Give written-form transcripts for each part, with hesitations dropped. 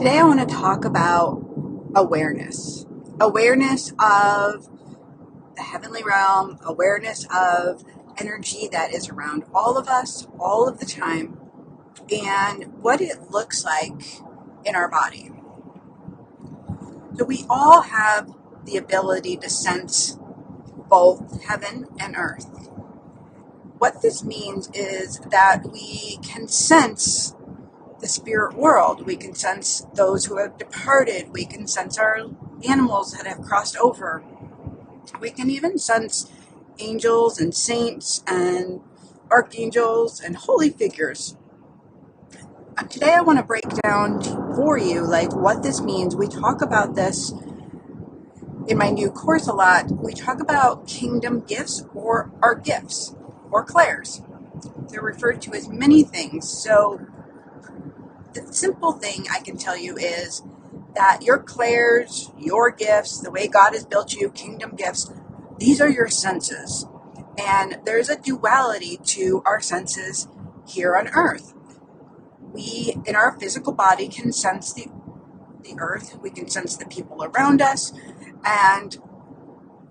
Today I want to talk about awareness. Awareness of the heavenly realm, awareness of energy that is around all of us all of the time, and what it looks like in our body. So we all have the ability to sense both heaven and earth. What this means is that we can sense the spirit world. We can sense those who have departed. We can sense our animals that have crossed over. We can even sense angels and saints and archangels and holy figures. Today I want to break down for you what this means. We talk about this in my new course a lot. We talk about kingdom gifts or our gifts or clairs. They're referred to as many things. So the simple thing I can tell you is that your clairs, your gifts, the way God has built you, kingdom gifts, these are your senses. And there's a duality to our senses here on earth. We, in our physical body, can sense the earth. We can sense the people around us. And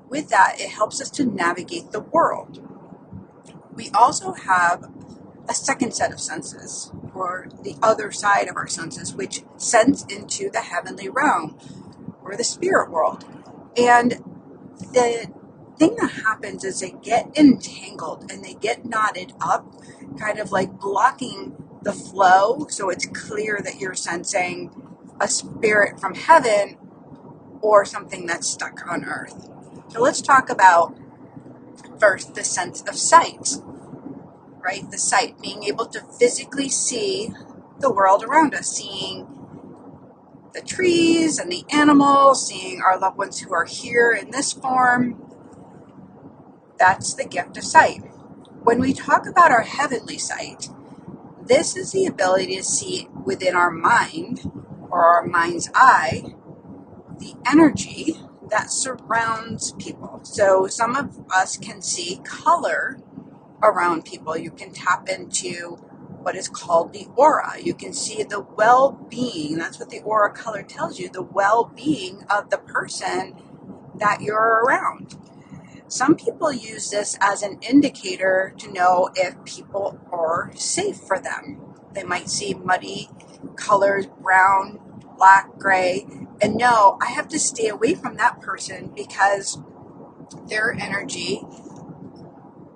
with that, it helps us to navigate the world. We also have a second set of senses, or the other side of our senses, which sense into the heavenly realm or the spirit world. And the thing that happens is they get entangled and they get knotted up, kind of like blocking the flow. So it's clear that you're sensing a spirit from heaven or something that's stuck on earth. So let's talk about first the sense of sight. Right? The sight, being able to physically see the world around us, seeing the trees and the animals, seeing our loved ones who are here in this form. That's the gift of sight. When we talk about our heavenly sight, this is the ability to see within our mind or our mind's eye the energy that surrounds people. So some of us can see color around people. You can tap into what is called the aura. You can see the well-being. That's what the aura color tells you, the well-being of the person that you're around. Some people use this as an indicator to know if people are safe for them. They might see muddy colors, brown, black, gray, and know I have to stay away from that person because their energy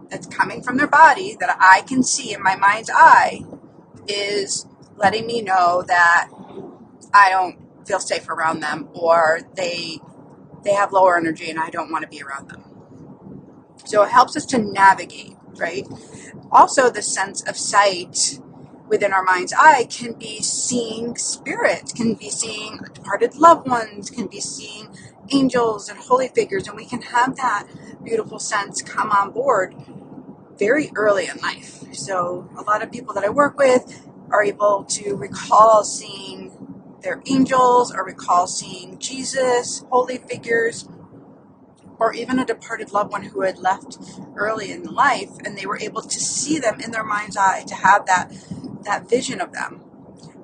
that's coming from their body that I can see in my mind's eye is letting me know that I don't feel safe around them, or they have lower energy and I don't want to be around them. So it helps us to navigate, right? Also, the sense of sight within our mind's eye can be seeing spirits, can be seeing departed loved ones, can be seeing angels and holy figures, and we can have that beautiful sense come on board very early in life. So a lot of people that I work with are able to recall seeing their angels or recall seeing Jesus, holy figures, or even a departed loved one who had left early in life, and they were able to see them in their mind's eye, to have that vision of them.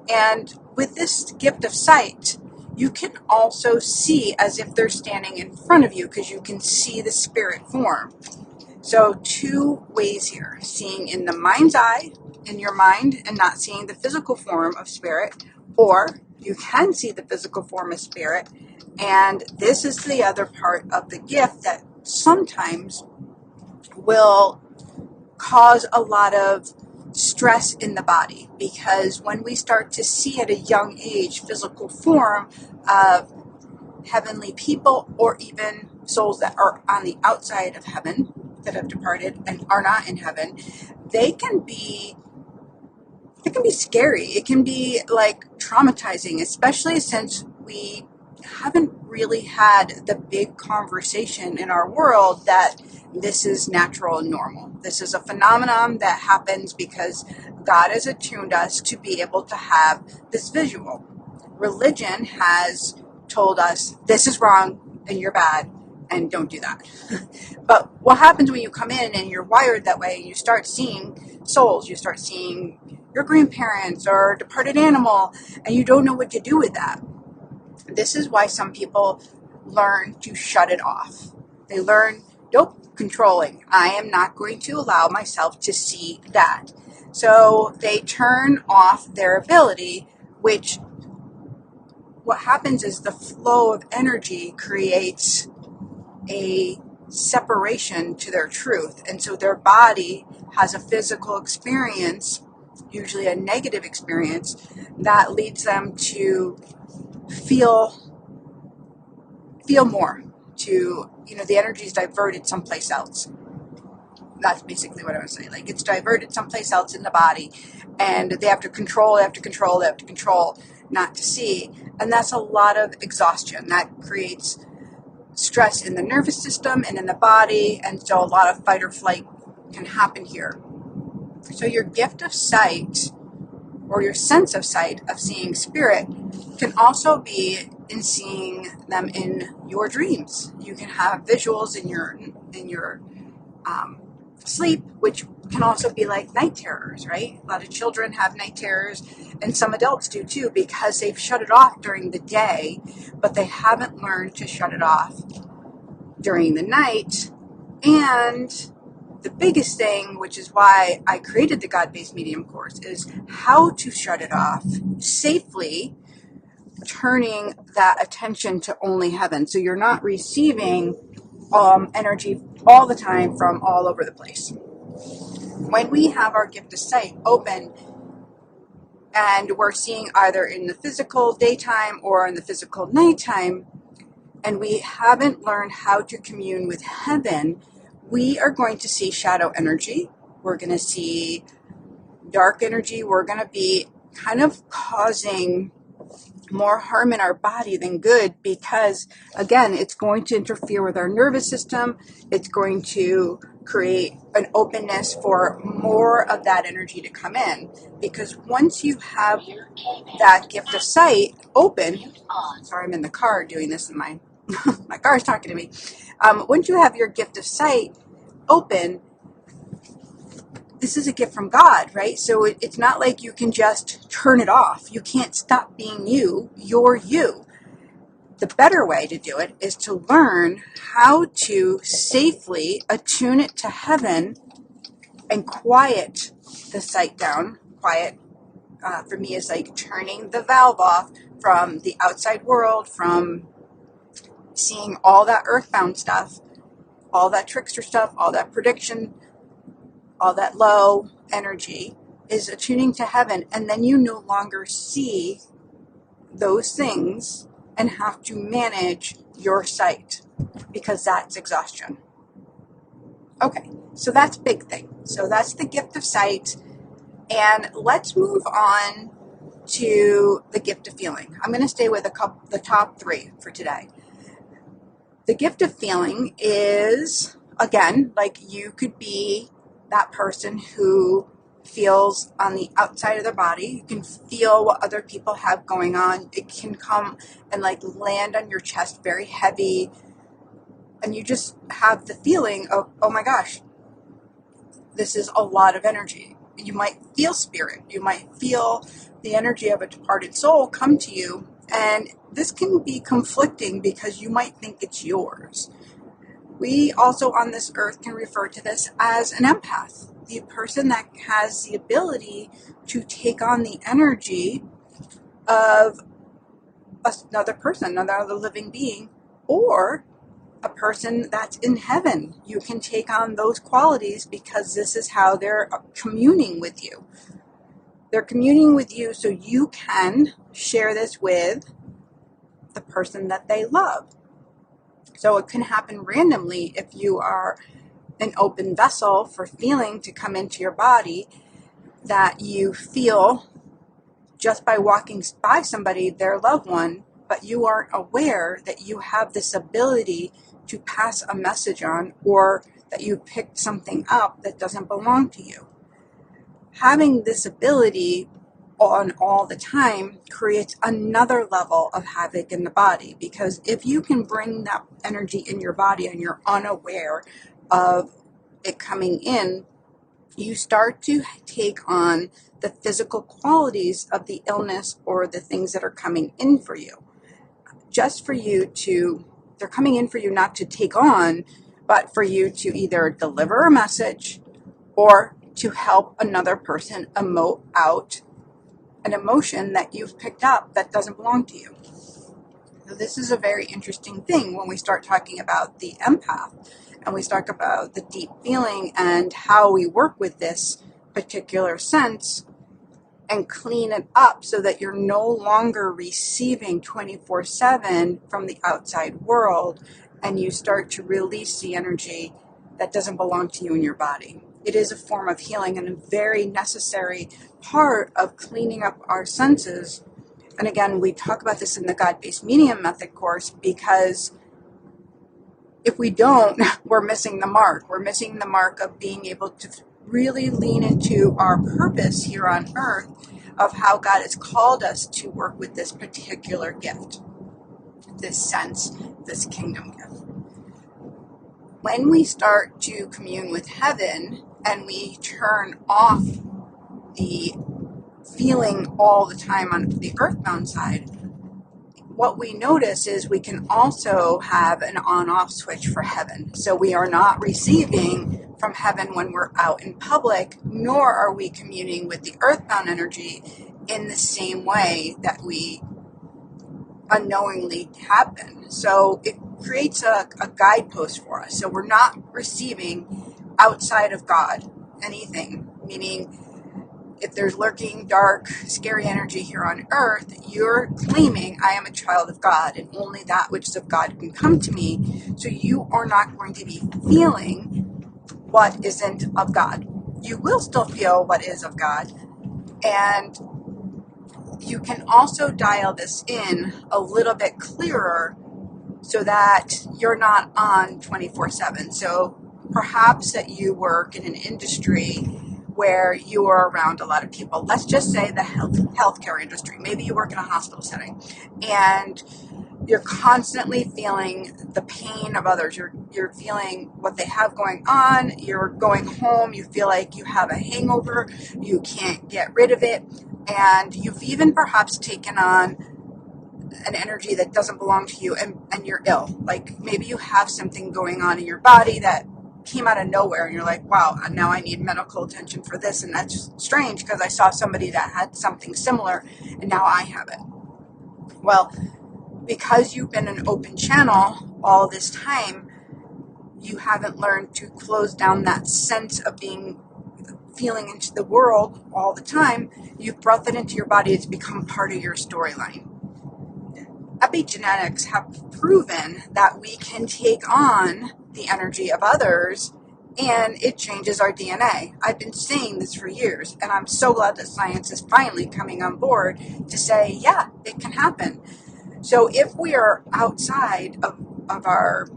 And with this gift of sight, you can also see as if they're standing in front of you, because you can see the spirit form. So two ways here: seeing in the mind's eye, in your mind, and not seeing the physical form of spirit, or you can see the physical form of spirit. And this is the other part of the gift that sometimes will cause a lot of stress in the body, because when we start to see at a young age physical form of heavenly people, or even souls that are on the outside of heaven that have departed and are not in heaven, it can be scary. It can be like traumatizing, especially since we haven't really had the big conversation in our world that this is natural and normal. This is a phenomenon that happens because God has attuned us to be able to have this visual. Religion has told us this is wrong and you're bad and don't do that. But what happens when you come in and you're wired that way and you start seeing souls, you start seeing your grandparents or a departed animal, and you don't know what to do with that. This is why some people learn to shut it off. They learn, nope, controlling. I am not going to allow myself to see that. So they turn off their ability, which what happens is the flow of energy creates a separation to their truth. And so their body has a physical experience, usually a negative experience, that leads them to feel more, to, the energy is diverted someplace else. That's basically what I was saying. Like, it's diverted someplace else in the body, and they have to control not to see. And that's a lot of exhaustion. That creates stress in the nervous system and in the body, and so a lot of fight or flight can happen here. So your gift of sight, or your sense of sight, of seeing spirit, can also be in seeing them in your dreams. You can have visuals in your sleep, which can also be like night terrors, right? A lot of children have night terrors, and some adults do too, because they've shut it off during the day, but they haven't learned to shut it off during the night. And the biggest thing, which is why I created the God-Based Medium course, is how to shut it off safely, turning that attention to only heaven. So you're not receiving energy all the time from all over the place. When we have our gift of sight open and we're seeing either in the physical daytime or in the physical nighttime, and we haven't learned how to commune with heaven, we are going to see shadow energy. We're going to see dark energy. We're going to be kind of causing more harm in our body than good, because again, it's going to interfere with our nervous system. It's going to create an openness for more of that energy to come in, because once you have that gift of sight open, sorry, I'm in the car doing this, and my car is talking to me. Once you have your gift of sight open, this is a gift from God, right? So it's not like you can just turn it off. You can't stop being you. You're you. The better way to do it is to learn how to safely attune it to heaven and quiet the sight down. Quiet, for me, is like turning the valve off from the outside world, from seeing all that earthbound stuff, all that trickster stuff, all that prediction, all that low energy, is attuning to heaven. And then you no longer see those things and have to manage your sight, because that's exhaustion. Okay, so that's a big thing. So that's the gift of sight. And let's move on to the gift of feeling. I'm going to stay with the top three for today. The gift of feeling is, again, like, you could be that person who feels on the outside of their body. You can feel what other people have going on. It can come and like land on your chest very heavy, and you just have the feeling of, oh my gosh, this is a lot of energy. You might feel spirit. You might feel the energy of a departed soul come to you, and this can be conflicting because you might think it's yours. We also on this earth can refer to this as an empath, the person that has the ability to take on the energy of another person, another living being, or a person that's in heaven. You can take on those qualities because this is how they're communing with you. They're communing with you so you can share this with the person that they love. So it can happen randomly if you are an open vessel for feeling to come into your body, that you feel just by walking by somebody, their loved one, but you aren't aware that you have this ability to pass a message on, or that you picked something up that doesn't belong to you. Having this ability on all the time creates another level of havoc in the body, because if you can bring that energy in your body and you're unaware of it coming in you start to take on the physical qualities of the illness or the things that are coming in for you. They're coming in for you not to take on, but for you to either deliver a message or to help another person emote out an emotion that you've picked up that doesn't belong to you. So this is a very interesting thing when we start talking about the empath and we talk about the deep feeling and how we work with this particular sense and clean it up so that you're no longer receiving 24/7 from the outside world, and you start to release the energy that doesn't belong to you in your body. It is a form of healing and a very necessary part of cleaning up our senses. And again, we talk about this in the God-Based Medium Method course, because if we don't, we're missing the mark. We're missing the mark of being able to really lean into our purpose here on earth of how God has called us to work with this particular gift, this sense, this kingdom gift. When we start to commune with heaven and we turn off the feeling all the time on the earthbound side, what we notice is we can also have an on-off switch for heaven. So we are not receiving from heaven when we're out in public, nor are we communing with the earthbound energy in the same way that we unknowingly have been. So it creates a guidepost for us. So we're not receiving outside of God anything, meaning if there's lurking, dark, scary energy here on earth, you're claiming I am a child of God and only that which is of God can come to me. So you are not going to be feeling what isn't of God. You will still feel what is of God. And you can also dial this in a little bit clearer so that you're not on 24/7. So perhaps that you work in an industry where you are around a lot of people. Let's just say the healthcare industry. Maybe you work in a hospital setting and you're constantly feeling the pain of others. You're feeling what they have going on. You're going home. You feel like you have a hangover. You can't get rid of it. And you've even perhaps taken on an energy that doesn't belong to you, and you're ill. Like maybe you have something going on in your body that came out of nowhere and you're like, wow, now I need medical attention for this. And that's just strange because I saw somebody that had something similar and now I have it. Well, because you've been an open channel all this time, you haven't learned to close down that sense of feeling into the world all the time. You've brought that into your body. It's become part of your storyline. Epigenetics have proven that we can take on the energy of others and it changes our DNA. I've been saying this for years, and I'm so glad that science is finally coming on board to say, yeah, it can happen. So if we are outside of our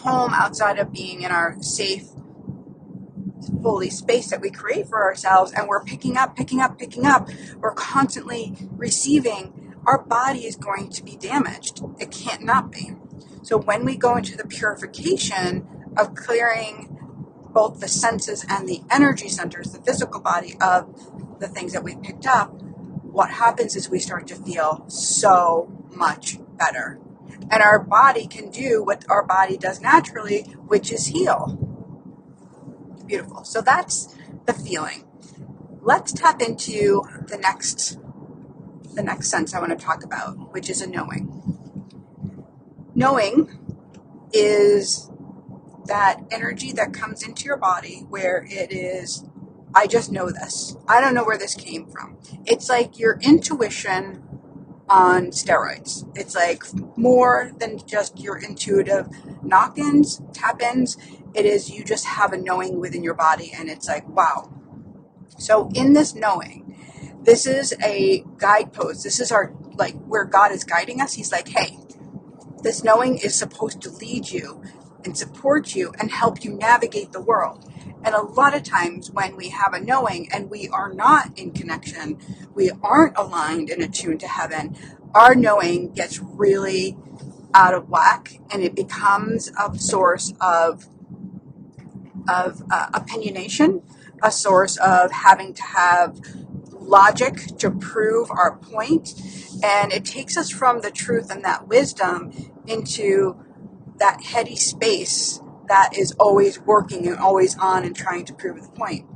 home, outside of being in our safe, holy space that we create for ourselves, and we're picking up, we're constantly receiving, our body is going to be damaged. It can't not be. So when we go into the purification of clearing both the senses and the energy centers, the physical body of the things that we picked up, what happens is we start to feel so much better. And our body can do what our body does naturally, which is heal. Beautiful. So that's the feeling. Let's tap into the next sense I want to talk about, which is a knowing. Knowing is that energy that comes into your body where it is, I just know this. I don't know where this came from. It's like your intuition on steroids. It's like more than just your intuitive knock-ins, tap-ins. It is you just have a knowing within your body, and it's like, wow. So in this knowing, this is a guidepost. This is our, like, where God is guiding us. He's like, hey, this knowing is supposed to lead you and support you and help you navigate the world. And a lot of times when we have a knowing and we are not in connection, we aren't aligned and attuned to heaven, our knowing gets really out of whack and it becomes a source of opinionation, a source of having to have logic to prove our point. And it takes us from the truth and that wisdom into that heady space that is always working and always on and trying to prove the point.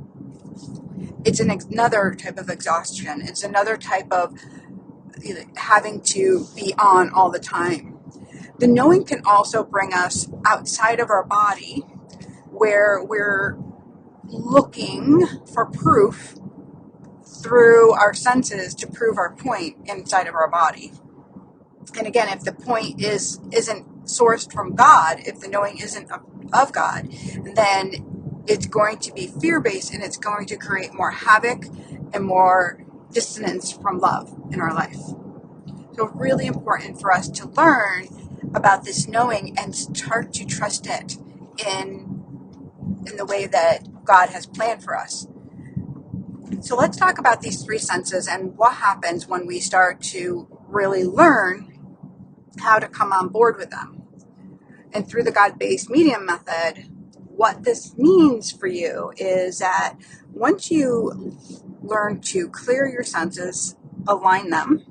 It's another type of exhaustion. It's another type of having to be on all the time. The knowing can also bring us outside of our body, where we're looking for proof through our senses to prove our point inside of our body. And again, if the point isn't sourced from God, if the knowing isn't of God, then it's going to be fear-based, and it's going to create more havoc and more dissonance from love in our life. So really important for us to learn about this knowing and start to trust it in the way that God has planned for us. So let's talk about these three senses and what happens when we start to really learn how to come on board with them. And through the God-based medium method, what this means for you is that once you learn to clear your senses, align them,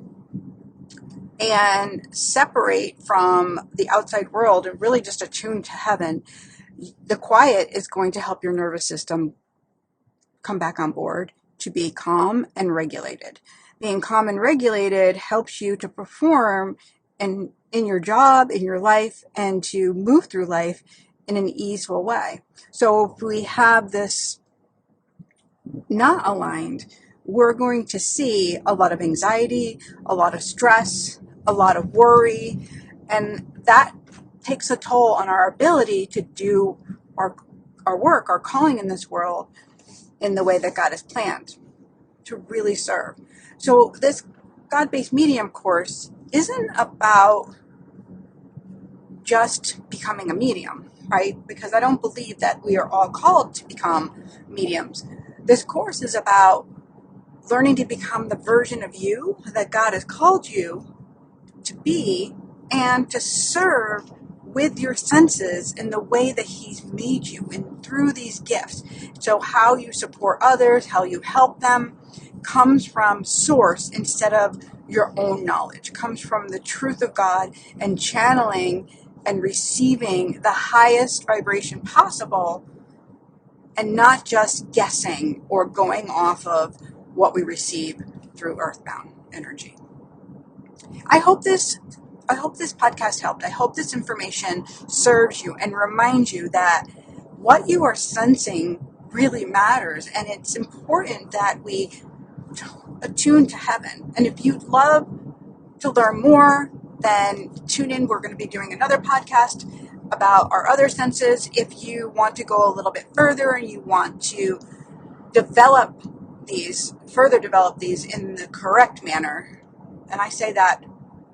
and separate from the outside world and really just attune to heaven, the quiet is going to help your nervous system come back on board to be calm and regulated. Being calm and regulated helps you to perform in your job, in your life, and to move through life in an easeful way. So if we have this not aligned, we're going to see a lot of anxiety, a lot of stress, a lot of worry, and that takes a toll on our ability to do our work, our calling in this world in the way that God has planned to really serve. So this God-based medium course isn't about just becoming a medium, right? Because I don't believe that we are all called to become mediums. This course is about learning to become the version of you that God has called you to be, and to serve with your senses in the way that He's made you and through these gifts. So how you support others, how you help them, comes from source instead of your own knowledge. Comes from the truth of God and channeling and receiving the highest vibration possible, and not just guessing or going off of what we receive through earthbound energy. I hope this podcast helped. I hope this information serves you and reminds you that what you are sensing really matters, and it's important that we attune to heaven. And if you'd love to learn more, then tune in. We're going to be doing another podcast about our other senses. If you want to go a little bit further and you want to further develop these in the correct manner, and I say that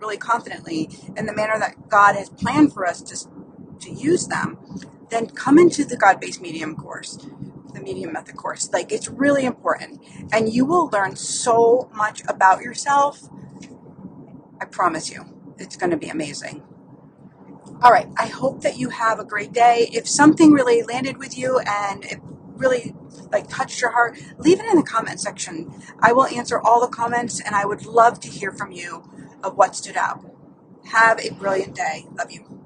really confidently, in the manner that God has planned for us to use them, then come into the God-based medium course, the medium method course. Like, it's really important, and you will learn so much about yourself. I promise you, it's going to be amazing. All right, I hope that you have a great day. If something really landed with you and it really touched your heart, leave it in the comment section. I will answer all the comments, and I would love to hear from you of what stood out. Have a brilliant day. Love you.